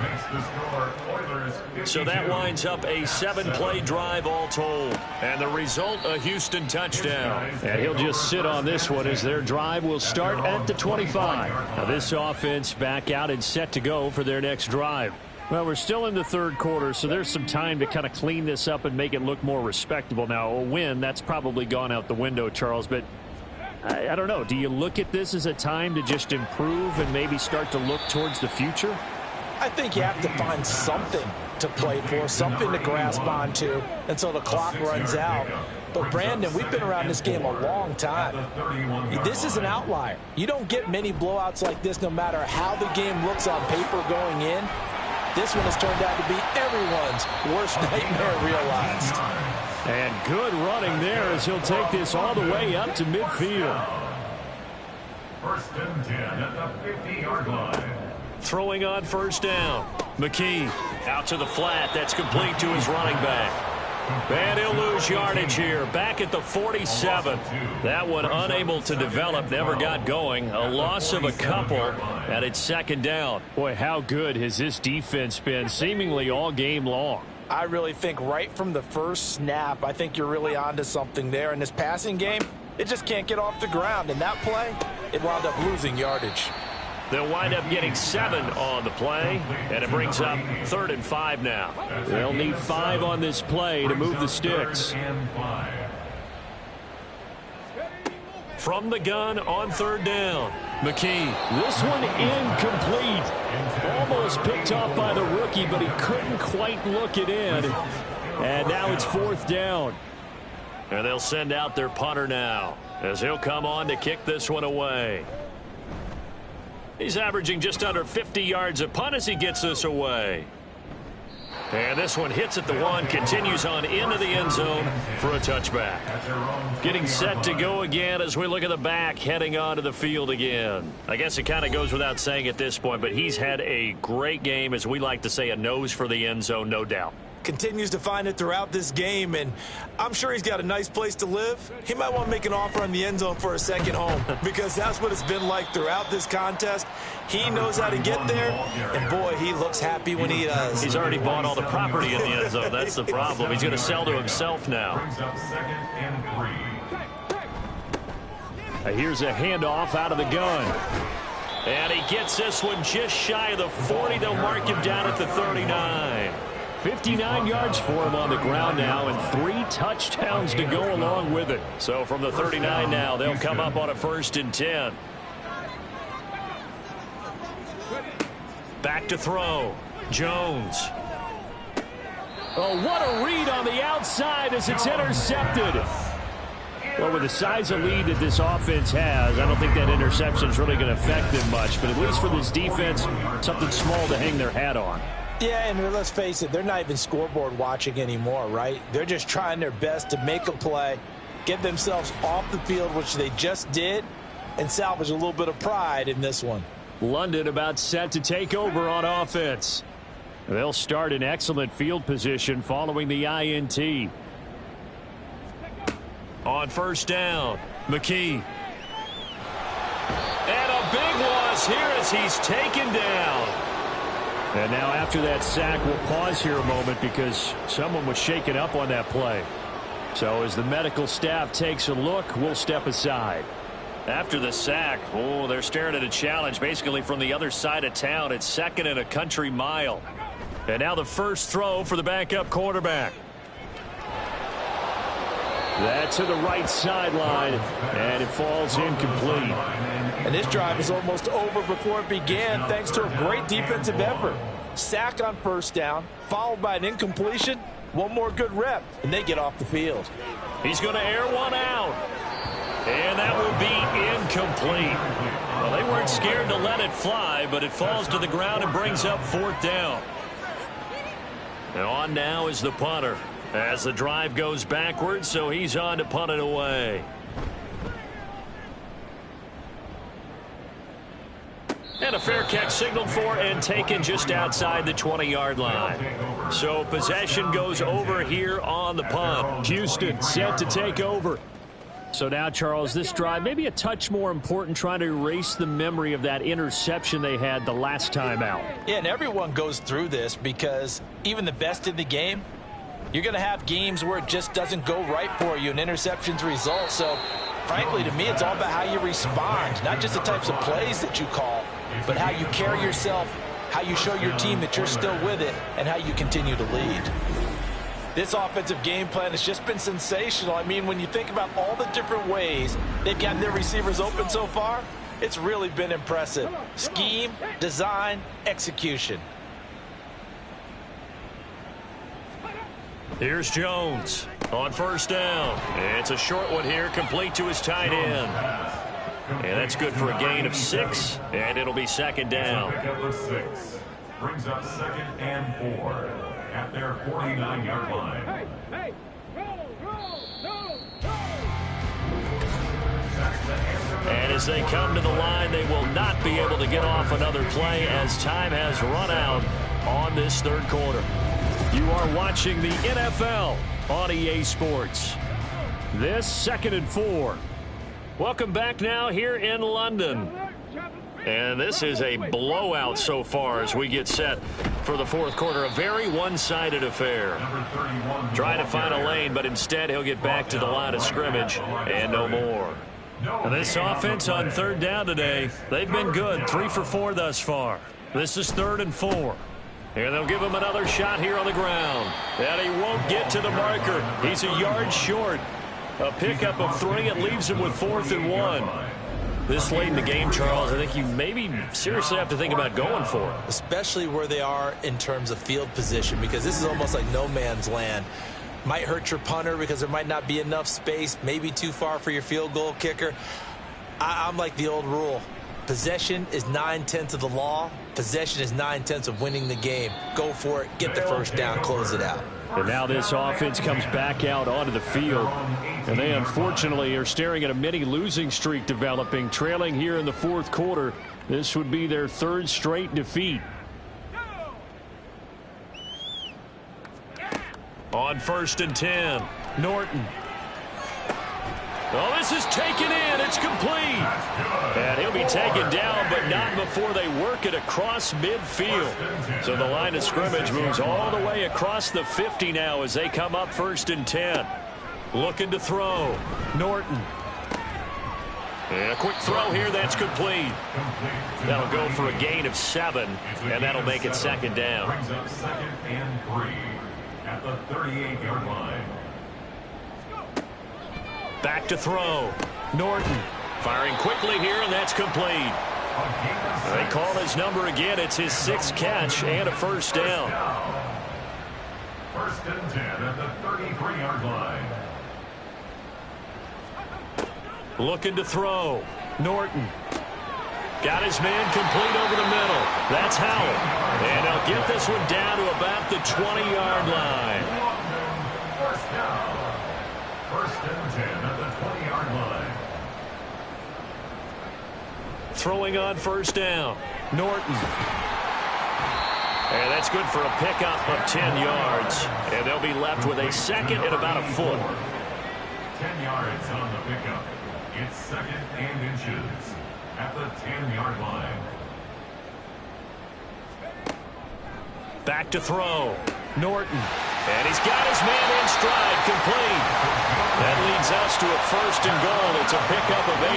So that winds up a 7-play drive all told. And the result, a Houston touchdown. And he'll just sit on this one as their drive will start at the 25. Now this offense back out and set to go for their next drive. Well, we're still in the 3rd quarter, so there's some time to kind of clean this up and make it look more respectable. Now, a win, that's probably gone out the window, Charles, but I don't know. Do you look at this as a time to just improve and maybe start to look towards the future? I think you have to find something to play for, something to grasp onto until the clock runs out. But, Brandon, we've been around this game a long time. This is an outlier. You don't get many blowouts like this no matter how the game looks on paper going in. This one has turned out to be everyone's worst nightmare realized. And good running there as he'll take this all the way up to midfield. First and 10 at the 50-yard line. Throwing on first down. McKee out to the flat. That's complete to his running back. And he'll lose yardage here. Back at the 47. That one unable to develop. Never got going. A loss of a couple. And it's second down. Boy, how good has this defense been seemingly all game long? I really think right from the first snap, I think you're really onto something there. In this passing game, it just can't get off the ground. In that play, it wound up losing yardage. They'll wind up getting 7 on the play, and it brings up 3rd and 5 now. They'll need 5 on this play to move the sticks. From the gun on 3rd down, McKee. This one incomplete. Almost picked off by the rookie, but he couldn't quite look it in. And now it's 4th down. And they'll send out their punter now as he'll come on to kick this one away. He's averaging just under 50 yards a punt as he gets this away. And this one hits at the 1, continues on into the end zone for a touchback. Getting set to go again as we look at the back heading onto the field again. I guess it kind of goes without saying at this point, but he's had a great game, as we like to say, a nose for the end zone, no doubt. Continues to find it throughout this game, and I'm sure he's got a nice place to live. He might want to make an offer on the end zone for a second home because that's what it's been like throughout this contest. He knows how to get there, and boy, he looks happy when he does. He's already bought all the property in the end zone. That's the problem. He's going to sell to himself now. Here's a handoff out of the gun. And he gets this one just shy of the 40. They'll mark him down at the 39. 59 yards for him on the ground now, and 3 touchdowns to go along with it. So from the 39 now, they'll come up on a 1st and 10. Back to throw. Jones. Oh, what a read on the outside as it's intercepted. Well, with the size of lead that this offense has, I don't think that interception is really going to affect them much. But at least for this defense, something small to hang their hat on. Yeah, and let's face it, they're not even scoreboard watching anymore, right? They're just trying their best to make a play, get themselves off the field, which they just did, and salvage a little bit of pride in this one. London about set to take over on offense. They'll start in excellent field position following the INT. On 1st down, McKee. And a big loss here as he's taken down. And now after that sack, we'll pause here a moment because someone was shaken up on that play. So as the medical staff takes a look, we'll step aside. After the sack, oh, they're staring at a challenge basically from the other side of town. It's 2nd and a country mile. And now the first throw for the backup quarterback. That's to the right sideline, and it falls incomplete. And this drive is almost over before it began thanks to a great defensive effort. Sack on 1st down, followed by an incompletion. One more good rep, and they get off the field. He's going to air one out. And that will be incomplete. Well, they weren't scared to let it fly, but it falls to the ground and brings up 4th down. And on now is the punter as the drive goes backwards, so he's on to punt it away. And a fair catch signaled for and taken just outside the 20-yard line. So possession goes over here on the punt. Houston set to take over. So now, Charles, this drive maybe a touch more important, trying to erase the memory of that interception they had the last time out. Yeah, and everyone goes through this because even the best in the game, you're going to have games where it just doesn't go right for you, and interceptions result. So, frankly, to me, it's all about how you respond, not just the types of plays that you call, but how you carry yourself, how you show your team that you're still with it, and how you continue to lead. This offensive game plan has just been sensational. I mean, when you think about all the different ways they've gotten their receivers open so far, it's really been impressive. Scheme, design, execution. Here's Jones on first down. It's a short one here, complete to his tight end. And that's good for a gain of 6, and it'll be second down. Pickup of 6. Brings up 2nd and 4 at their 49-yard line. Hey, hey, roll. And as they come to the line, they will not be able to get off another play as time has run out on this third quarter. You are watching the NFL on EA Sports. This 2nd and 4. Welcome back now here in London. And this is a blowout so far as we get set for the fourth quarter. A very one-sided affair. Trying to find a lane, but instead he'll get back to the line of scrimmage and no more. And this offense on third down today, they've been good. 3 for 4 thus far. This is 3rd and 4. And they'll give him another shot here on the ground. And he won't get to the marker. He's a yard short. A pickup of 3. It leaves him with 4th and 1. This late in the game, Charles, I think you maybe seriously have to think about going for it. Especially where they are in terms of field position, because this is almost like no man's land. Might hurt your punter because there might not be enough space, maybe too far for your field goal kicker. I'm like the old rule. Possession is 9/10 of the law. Possession is 9/10 of winning the game. Go for it. Get the first down. Close it out. And now this offense comes back out onto the field. And they unfortunately are staring at a mini losing streak developing, trailing here in the fourth quarter. This would be their 3rd straight defeat. On 1st and 10, Norton. Oh, this is taken in. It's complete. And he'll be taken down, but not before they work it across midfield. So the line of scrimmage moves all the way across the 50 now as they come up 1st and 10. Looking to throw. Norton. And a quick throw here. That's complete. That'll go for a gain of 7, and that'll make it 2nd down. Brings up 2nd and 3 at the 38-yard line. Back to throw. Norton firing quickly here, and that's complete. They call his number again. It's his 6th catch and a 1st down. 1st and 10 at the 33-yard line. Looking to throw. Norton. Got his man complete over the middle. That's Howell. And they'll get this one down to about the 20-yard line. 1st down. 1st and 10 at the 20-yard line. Throwing on 1st down. Norton. And that's good for a pickup of 10 yards. And they'll be left with a 2nd and about a foot. 10 yards on the pickup. It's 2nd and inches at the 10-yard line. Back to throw. Norton. And he's got his man in stride, complete. That leads us to a 1st and goal. It's a pickup of 8.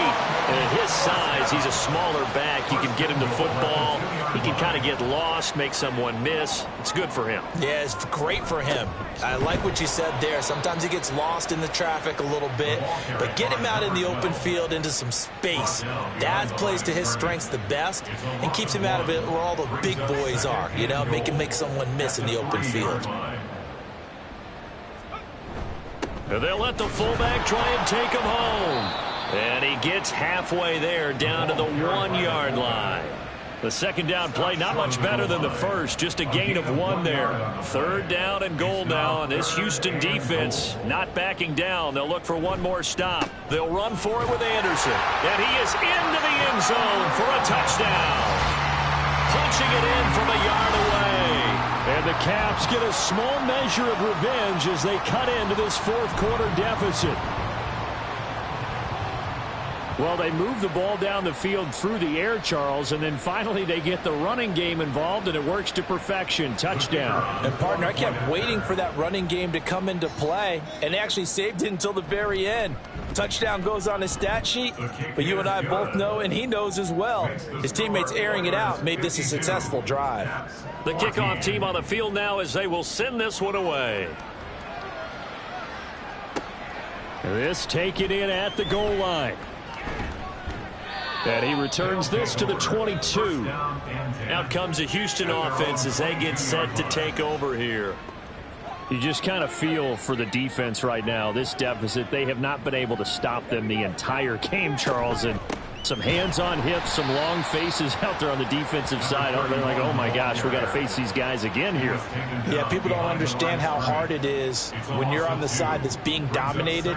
And at his size, he's a smaller back. You can get him to football. He can kind of get lost, make someone miss. It's good for him. Yeah, it's great for him. I like what you said there. Sometimes he gets lost in the traffic a little bit, but get him out in the open field into some space. That plays to his strengths the best and keeps him out of it where all the big boys are. You know, make him make someone miss in the open field. And they'll let the fullback try and take him home. And he gets halfway there down to the 1-yard line. The 2nd down play, not much better than the first, just a gain of 1 there. 3rd down and goal now, and this Houston defense not backing down. They'll look for one more stop. They'll run for it with Anderson. And he is into the end zone for a touchdown. Punching it in from a yard away. And the Caps get a small measure of revenge as they cut into this fourth quarter deficit. Well, they move the ball down the field through the air, Charles, and then finally they get the running game involved, and it works to perfection. Touchdown. And, partner, I kept waiting for that running game to come into play, and they actually saved it until the very end. Touchdown goes on his stat sheet, but you and I both know, and he knows as well, his teammates airing it out made this a successful drive. The kickoff team on the field now as they will send this one away. This taken in at the goal line. And he returns this to the 22. Out comes the Houston offense as they get set to take over here. You just kind of feel for the defense right now. This deficit, they have not been able to stop them the entire game, Charles. And some hands on hips, some long faces out there on the defensive side. Oh, they're like, oh, my gosh, we got to face these guys again here. Yeah, people don't understand how hard it is when you're on the side that's being dominated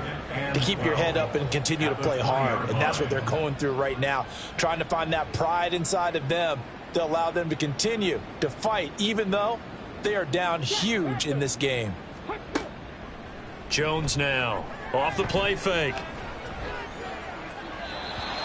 to keep your head up and continue to play hard. And that's what they're going through right now, trying to find that pride inside of them to allow them to continue to fight, even though they are down huge in this game. Jones now off the play fake.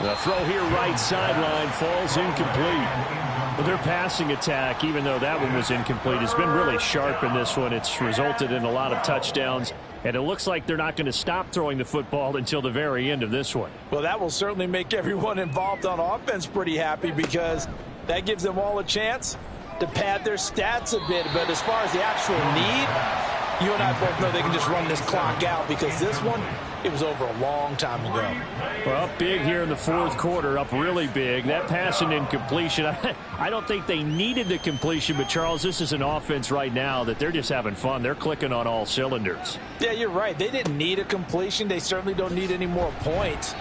The throw here right sideline falls incomplete. But their passing attack, even though that one was incomplete, has been really sharp in this one. It's resulted in a lot of touchdowns, and it looks like they're not going to stop throwing the football until the very end of this one. Well, that will certainly make everyone involved on offense pretty happy, because that gives them all a chance to pad their stats a bit. But as far as the actual need, you and I both know they can just run this clock out, because this one, it was over a long time ago. Well, up big here in the fourth quarter, up really big. That pass and incompletion, I don't think they needed the completion, but Charles, this is an offense right now that they're just having fun. They're clicking on all cylinders. Yeah, you're right. They didn't need a completion. They certainly don't need any more points,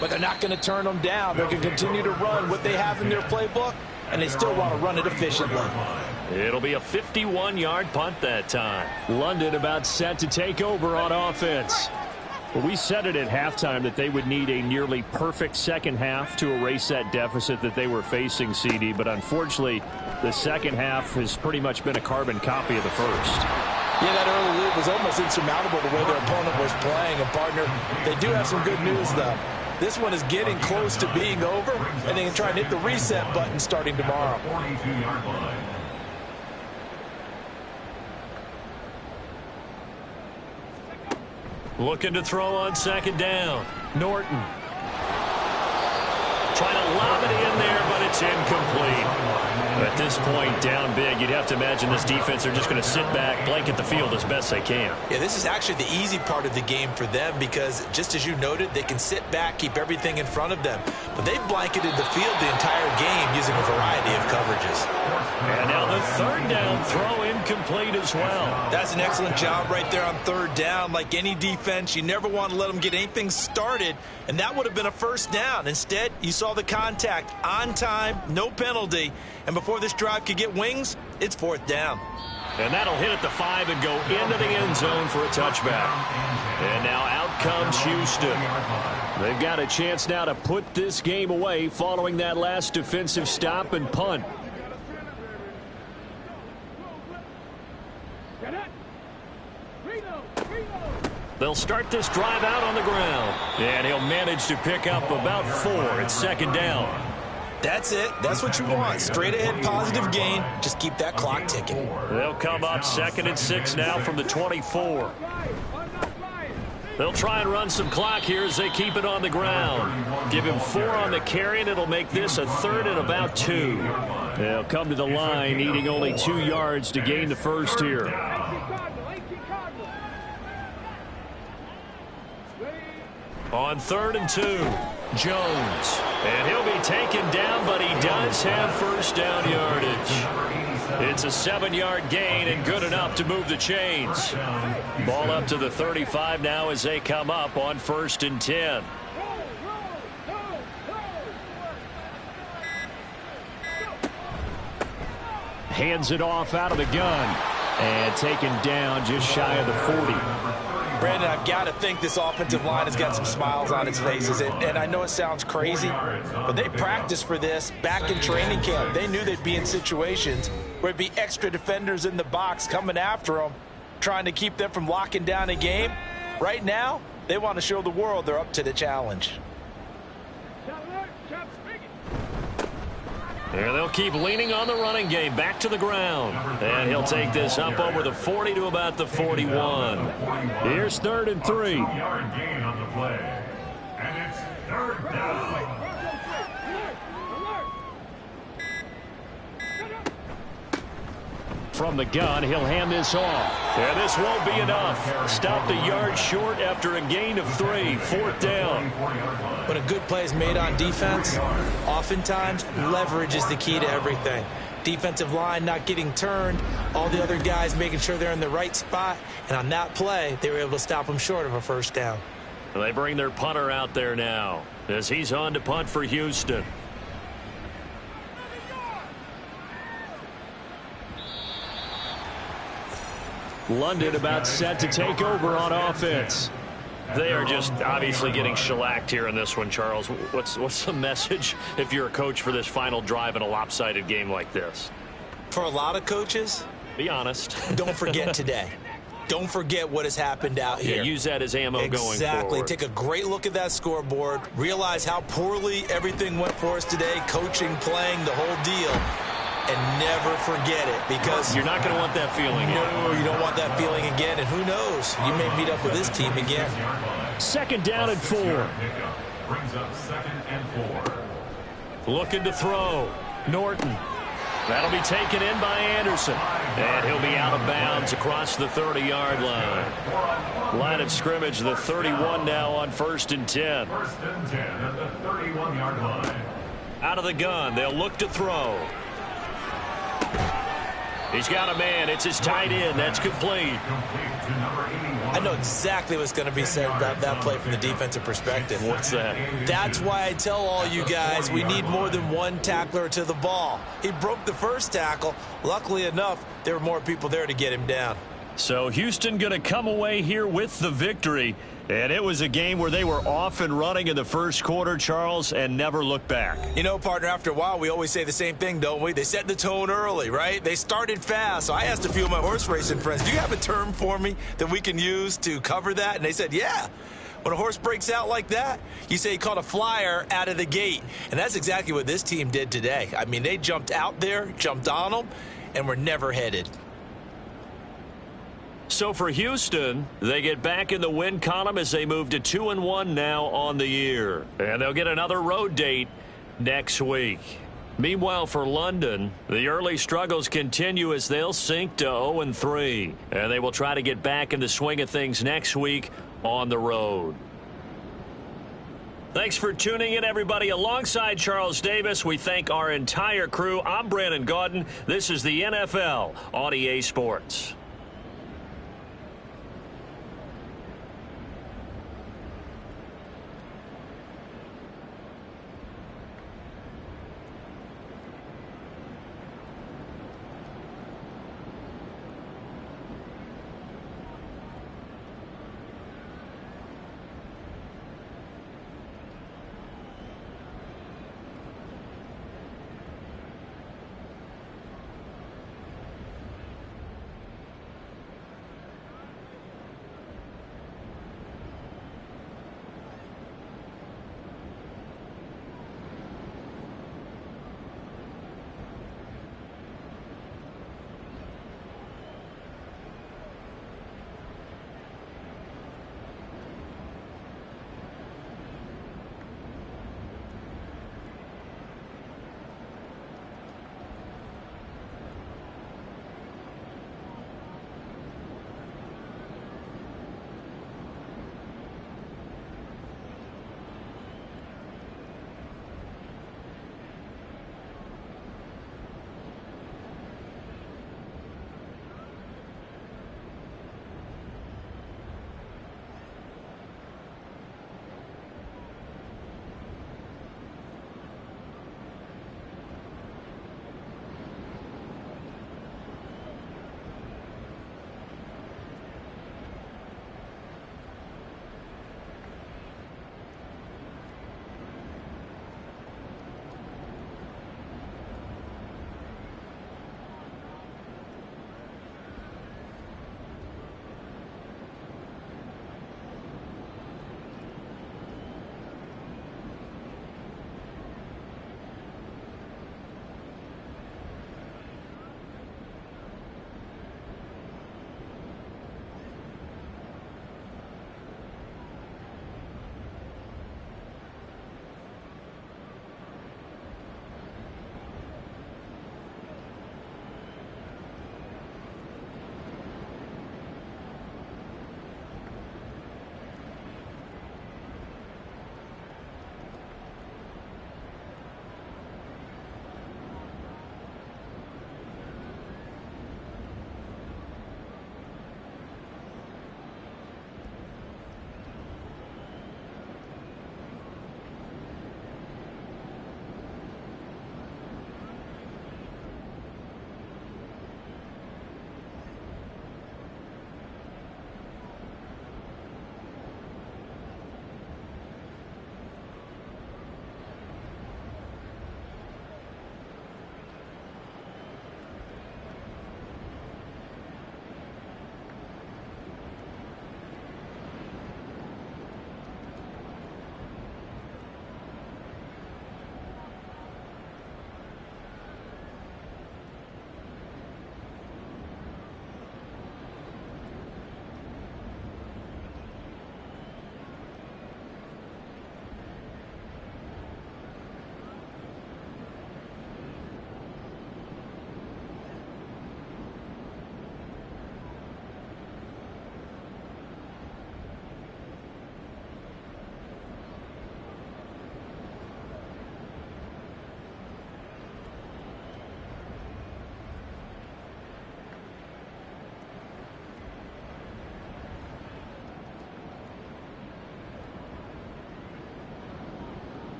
but they're not going to turn them down. They're going to continue to run what they have in their playbook, and they still want to run it efficiently. It'll be a 51-yard punt that time. London about set to take over on offense. Well, we said it at halftime that they would need a nearly perfect second half to erase that deficit that they were facing, CD. But unfortunately, the second half has pretty much been a carbon copy of the first. Yeah, that early lead was almost insurmountable the way their opponent was playing. And, partner, they do have some good news, though. This one is getting close to being over, and they can try and hit the reset button starting tomorrow. Looking to throw on second down. Norton. Trying to lob it in there, but it's incomplete. At this point, down big, you'd have to imagine this defense are just going to sit back, blanket the field as best they can. Yeah, this is actually the easy part of the game for them, because just as you noted, they can sit back, keep everything in front of them. But they've blanketed the field the entire game using a variety of coverages. And now the third down throw incomplete as well. That's an excellent job right there on third down. Like any defense, you never want to let them get anything started, and that would have been a first down. Instead, you saw the contact on time, no penalty, and before this drive could get wings, it's fourth down. And that'll hit at the 5 and go into the end zone for a touchback. And now out comes Houston. They've got a chance now to put this game away following that last defensive stop and punt. They'll start this drive out on the ground. And he'll manage to pick up about 4. It's second down. That's it. That's what you want. Straight ahead positive gain. Just keep that clock ticking. They'll come up 2nd and 6 now from the 24. They'll try and run some clock here as they keep it on the ground. Give him 4 on the carry, and it'll make this a 3rd and about 2. They'll come to the line, needing only 2 yards to gain the first here. On 3rd and 2, Jones. And he'll be taken down, but he does have first down yardage. It's a 7-yard gain and good enough to move the chains. Ball up to the 35 now as they come up on 1st and 10. Hands it off out of the gun. And taken down just shy of the 40. Brandon, I've got to think this offensive line has got some smiles on its faces. And I know it sounds crazy, but they practiced for this back in training camp. They knew they'd be in situations where it'd be extra defenders in the box coming after them, trying to keep them from locking down a game. Right now, they want to show the world they're up to the challenge. And they'll keep leaning on the running game, back to the ground. And he'll take this up over the 40 to about the 41. Here's 3rd and 3. 3-yard gain on the play. And it's 3rd down. From the gun, he'll hand this off. And this won't be enough. Stopped a yard short after a gain of 3. 4th down. When a good play is made on defense, oftentimes leverage is the key to everything. Defensive line not getting turned. All the other guys making sure they're in the right spot. And on that play, they were able to stop them short of a first down. They bring their punter out there now as he's on to punt for Houston. London about set to take over on offense. They are just obviously getting shellacked here in this one, Charles. What's the message if you're a coach for this final drive in a lopsided game like this? For a lot of coaches, be honest. Don't forget today. Don't forget what has happened out here. Yeah, use that as ammo going forward. Exactly. Take a great look at that scoreboard. Realize how poorly everything went for us today. Coaching, playing, the whole deal. And never forget it, because you're not going to want that feeling again. No, you don't want that feeling again. And who knows? You may meet up with this team again. 2nd down and 4. Brings up 2nd and 4. Looking to throw. Norton. That'll be taken in by Anderson. And he'll be out of bounds across the 30-yard line. Line of scrimmage, the 31 now on 1st and 10. 1st and 10 at the 31-yard line. Out of the gun, they'll look to throw. He's got a man. It's his tight end. That's complete. I know exactly what's going to be said about that play from the defensive perspective. What's that? That's why I tell all you guys we need more than one tackler to the ball. He broke the first tackle. Luckily enough, there were more people there to get him down. So Houston going to come away here with the victory. And it was a game where they were off and running in the first quarter, Charles, and never looked back. You know, partner, after a while, we always say the same thing, don't we? They set the tone early, right? They started fast. So I asked a few of my horse racing friends, do you have a term for me that we can use to cover that? And they said, yeah. When a horse breaks out like that, you say he caught a flyer out of the gate. And that's exactly what this team did today. I mean, they jumped out there, jumped on them, and were never headed. So for Houston, they get back in the win column as they move to 2-1 now on the year. And they'll get another road date next week. Meanwhile, for London, the early struggles continue as they'll sink to 0-3. And they will try to get back in the swing of things next week on the road. Thanks for tuning in, everybody. Alongside Charles Davis, we thank our entire crew. I'm Brandon Gaudin. This is the NFL on EA Sports.